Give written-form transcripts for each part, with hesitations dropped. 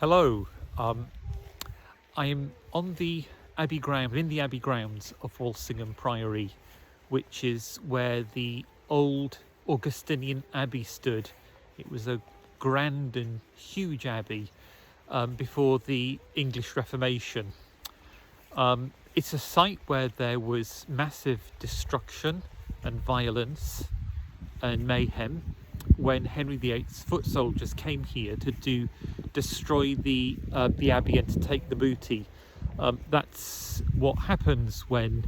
Hello, I am on the Abbey ground, in the Abbey grounds of Walsingham Priory, which is where the old Augustinian Abbey stood. It was a grand and huge abbey before the English Reformation. It's a site where there was massive destruction and violence and mayhem when Henry VIII's foot soldiers came here to destroy the abbey and to take the booty. That's what happens when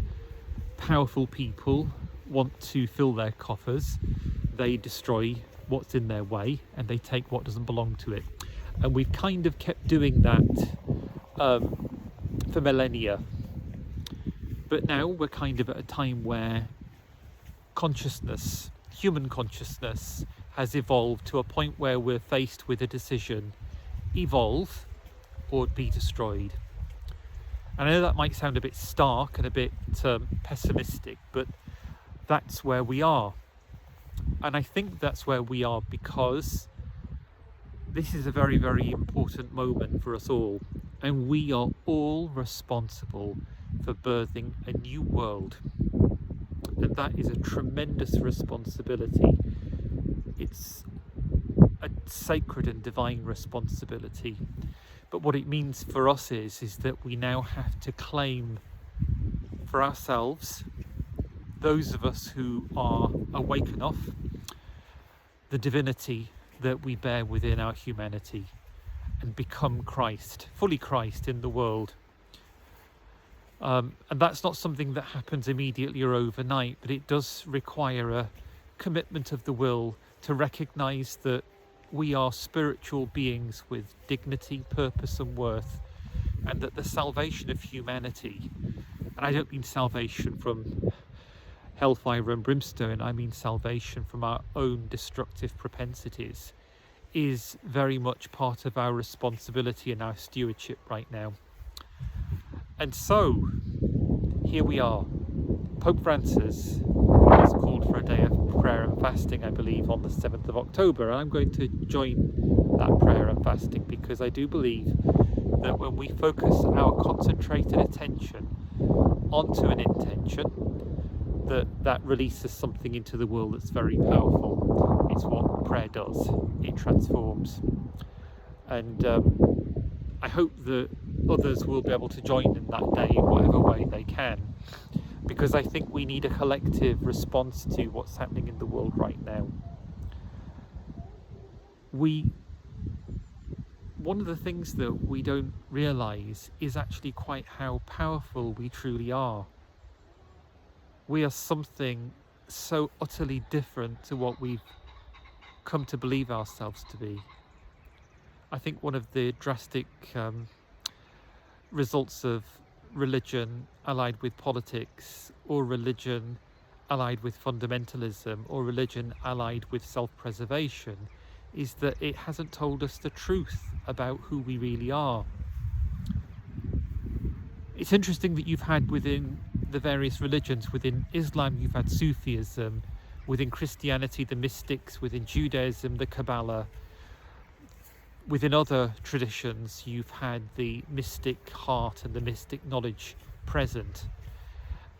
powerful people want to fill their coffers. They destroy what's in their way and they take what doesn't belong to it. And we've kind of kept doing that for millennia. But now we're kind of at a time where consciousness, human consciousness, has evolved to a point where we're faced with a decision: evolve or be destroyed. And I know that might sound a bit stark and a bit pessimistic, but that's where we are. And I think that's where we are because this is a very, very important moment for us all. And we are all responsible for birthing a new world. And that is a tremendous responsibility. It's a sacred and divine responsibility. But what it means for us is that we now have to claim for ourselves, those of us who are awake enough, the divinity that we bear within our humanity and become Christ, fully Christ in the world. And that's not something that happens immediately or overnight, but it does require a commitment of the will to recognize that we are spiritual beings with dignity, purpose and worth, and that the salvation of humanity, and I don't mean salvation from hellfire and brimstone, I mean salvation from our own destructive propensities, is very much part of our responsibility and our stewardship right now. And so, here we are. Pope Francis has called for a day of prayer and fasting, I believe, on the 7th of October. And I'm going to join that prayer and fasting because I do believe that when we focus our concentrated attention onto an intention, that releases something into the world that's very powerful. It's what prayer does. It transforms. And I hope that others will be able to join in that day in whatever way they can, because I think we need a collective response to what's happening in the world right now. One of the things that we don't realise is actually quite how powerful we truly are. We are something so utterly different to what we've come to believe ourselves to be. I think one of the drastic results of religion allied with politics, or religion allied with fundamentalism, or religion allied with self-preservation, is that it hasn't told us the truth about who we really are. It's interesting that you've had within the various religions, within Islam you've had Sufism, within Christianity the mystics, within Judaism the Kabbalah, within other traditions you've had the mystic heart and the mystic knowledge present.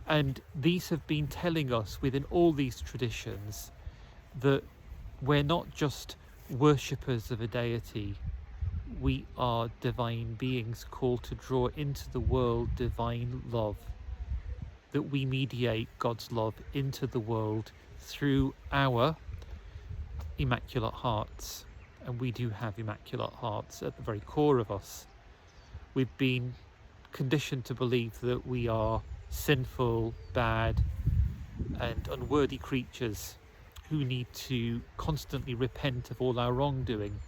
And these have been telling us within all these traditions that we're not just worshippers of a deity, we are divine beings called to draw into the world divine love, that we mediate God's love into the world through our immaculate hearts. And we do have immaculate hearts at the very core of us. We've been conditioned to believe that we are sinful, bad, and unworthy creatures who need to constantly repent of all our wrongdoing.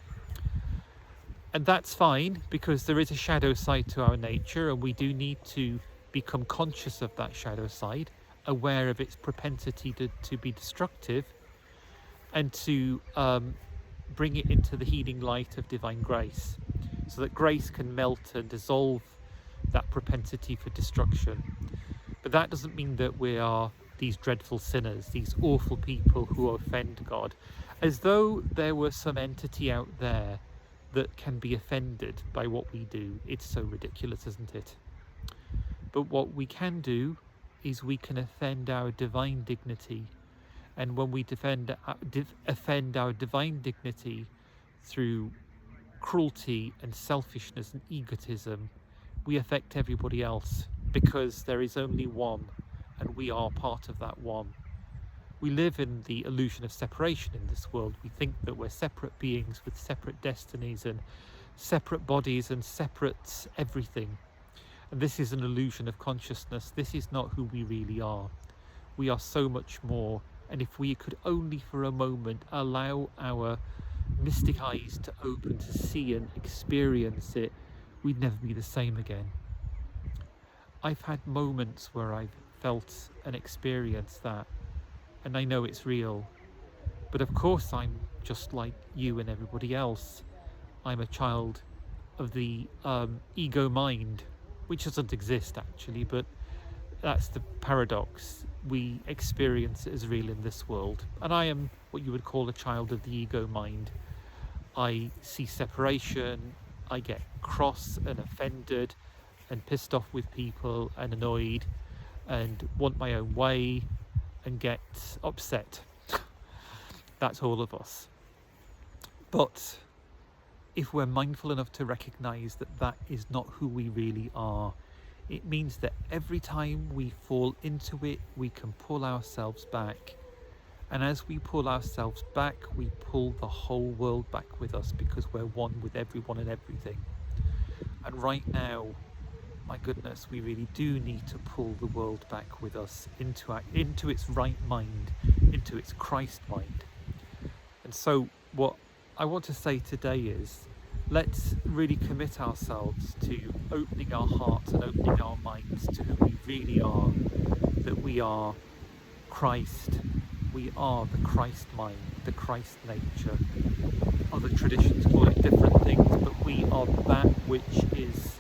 And that's fine, because there is a shadow side to our nature, and we do need to become conscious of that shadow side, aware of its propensity to be destructive, and to bring it into the healing light of divine grace, so that grace can melt and dissolve that propensity for destruction. But that doesn't mean that we are these dreadful sinners, these awful people who offend God, as though there were some entity out there that can be offended by what we do. It's so ridiculous, isn't it? But what we can do is we can offend our divine dignity. And when we offend our divine dignity through cruelty and selfishness and egotism, we affect everybody else, because there is only one, and we are part of that one. We live in the illusion of separation in this world. We think that we're separate beings with separate destinies and separate bodies and separate everything. And this is an illusion of consciousness. This is not who we really are. We are so much more. And if we could only for a moment allow our mystic eyes to open to see and experience it, we'd never be the same again. I've had moments where I've felt and experienced that, and I know it's real. But of course I'm just like you and everybody else. I'm a child of the ego mind, which doesn't exist actually, but that's the paradox. We experience it as real in this world. And I am what you would call a child of the ego mind. I see separation, I get cross and offended and pissed off with people and annoyed and want my own way and get upset. That's all of us. But if we're mindful enough to recognize that that is not who we really are, it means that every time we fall into it, we can pull ourselves back. And as we pull ourselves back, we pull the whole world back with us, because we're one with everyone and everything. And right now, my goodness, we really do need to pull the world back with us into its right mind, into its Christ mind. And so what I want to say today is, let's really commit ourselves to opening our hearts and opening our minds to who we really are, that we are Christ. We are the Christ mind, the Christ nature. Other traditions call it different things, but we are that which is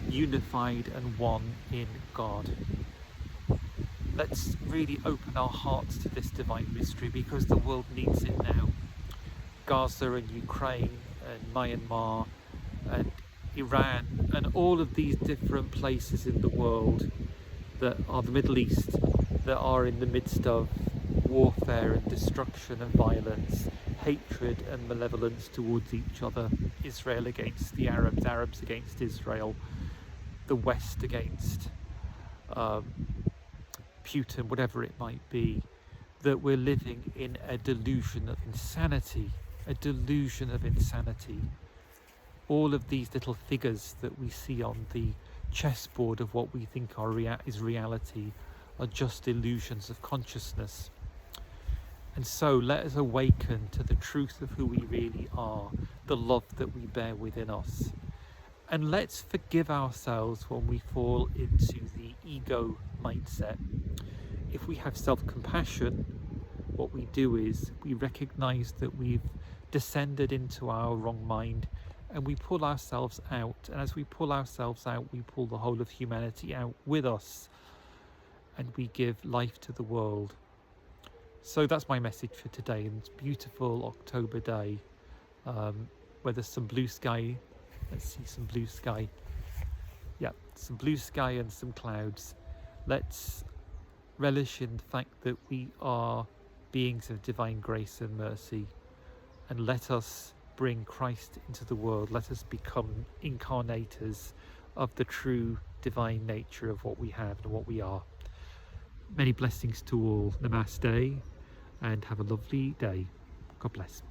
unified and one in God. Let's really open our hearts to this divine mystery, because the world needs it now. Gaza and Ukraine and Myanmar and Iran and all of these different places in the world that are the Middle East, that are in the midst of warfare and destruction and violence, hatred and malevolence towards each other, Israel against the Arabs, Arabs against Israel, the West against Putin, whatever it might be, that we're living in a delusion of insanity, a delusion of insanity. All of these little figures that we see on the chessboard of what we think is reality are just illusions of consciousness. And so let us awaken to the truth of who we really are, the love that we bear within us. And let's forgive ourselves when we fall into the ego mindset. If we have self-compassion, what we do is we recognize that we've descended into our wrong mind, and we pull ourselves out. And as we pull ourselves out, we pull the whole of humanity out with us, and we give life to the world. So that's my message for today, in this beautiful October day, where there's some blue sky. Let's see some blue sky. Yeah, some blue sky and some clouds. Let's relish in the fact that we are beings of divine grace and mercy, and let us bring Christ into the world. Let us become incarnators of the true divine nature of what we have and what we are. Many blessings to all. Namaste, and have a lovely day. God bless.